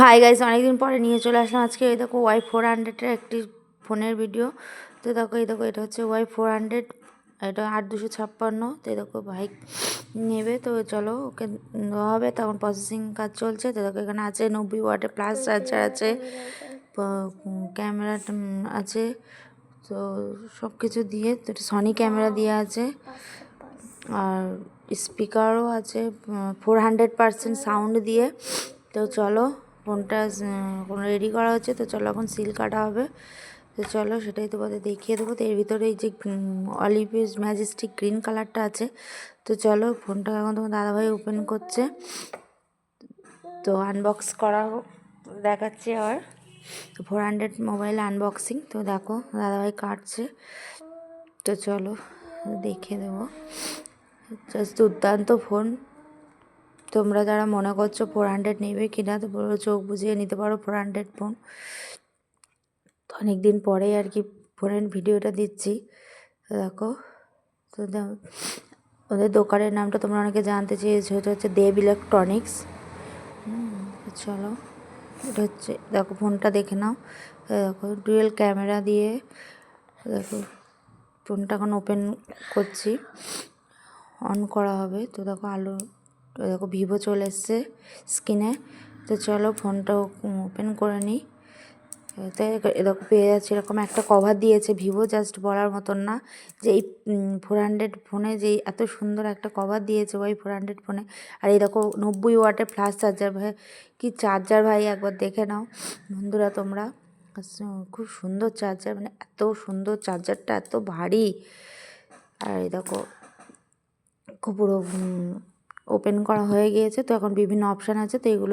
Hi guys, অনেকদিন পরে নিয়ে চলে আসলাম আজকে। এই দেখো Y400-এর একটি ফোনের ভিডিও। তো দেখো এই দেখো এটা হচ্ছে Y400, এটা 8256। তো এই দেখো বাইক নেবে, তো চলো ওকে দেওয়া হবে। তখন প্রসেসিং কাজ চলছে। তো দেখো এখানে আছে 90 ওয়াটের প্লাস চার্জার আছে, ক্যামেরা আছে, তো সব কিছু দিয়ে, তো সনি ক্যামেরা দিয়ে আছে, আর স্পিকারও আছে 400% সাউন্ড দিয়ে। তো চলো ফোনটা রেডি করা হচ্ছে। তো চলো এখন সিল কাটা হবে। তো চলো সেটাই তোমাদের দেখিয়ে দেবো। তো এর ভিতরে এই যে অলিভ ম্যাজেস্টিক গ্রিন কালারটা আছে। তো চলো ফোনটা এখন তোমার দাদাভাই ওপেন করছে, তো আনবক্স করা দেখাচ্ছি আবার। তো 400 মোবাইল আনবক্সিং। তো দেখো দাদাভাই কাটছে, তো চলো দেখে দেবো। জাস্ট দুর্দান্ত ফোন। তোমরা যারা মনে করছো 400 নেবে কিনা, তো পুরো চোখ বুঝিয়ে নিতে পারো 400 ফোন। তো অনেক দিন পরেই আর কি ফোনের ভিডিওটা দিচ্ছি। তো দেখো, তো ওদের দোকানের নামটা তোমরা অনেকে জানতে চেয়েছো, এটা হচ্ছে দেব ইলেকট্রনিক্স। চলো এটা হচ্ছে, দেখো ফোনটা দেখে নাও। দেখো ডুয়েল ক্যামেরা দিয়ে, দেখো ফোনটা এখন ওপেন করছি, অন করা হবে। তো দেখো আলো, দেখো ভিভো চলে এসছে স্ক্রিনে। তো চলো ফোনটা ওপেন করে নিই। তো এরকম পেয়ে যাচ্ছে, এরকম একটা কভার দিয়েছে ভিভো, জাস্ট বলার মতন না যে এই 400 ফোনে যে এত সুন্দর একটা কভার দিয়েছে Y400 ফোনে। আর এই দেখো 90 ওয়াটের প্লাস চার্জার। ভাই কি চার্জার ভাই, একবার দেখে নাও বন্ধুরা তোমরা। খুব সুন্দর চার্জার, মানে এত সুন্দর চার্জারটা, এত ভারী। আর এই দেখো খুব পুরো ওপেন করা হয়ে গিয়েছে। তো এখন বিভিন্ন অপশান আছে, তো এগুলো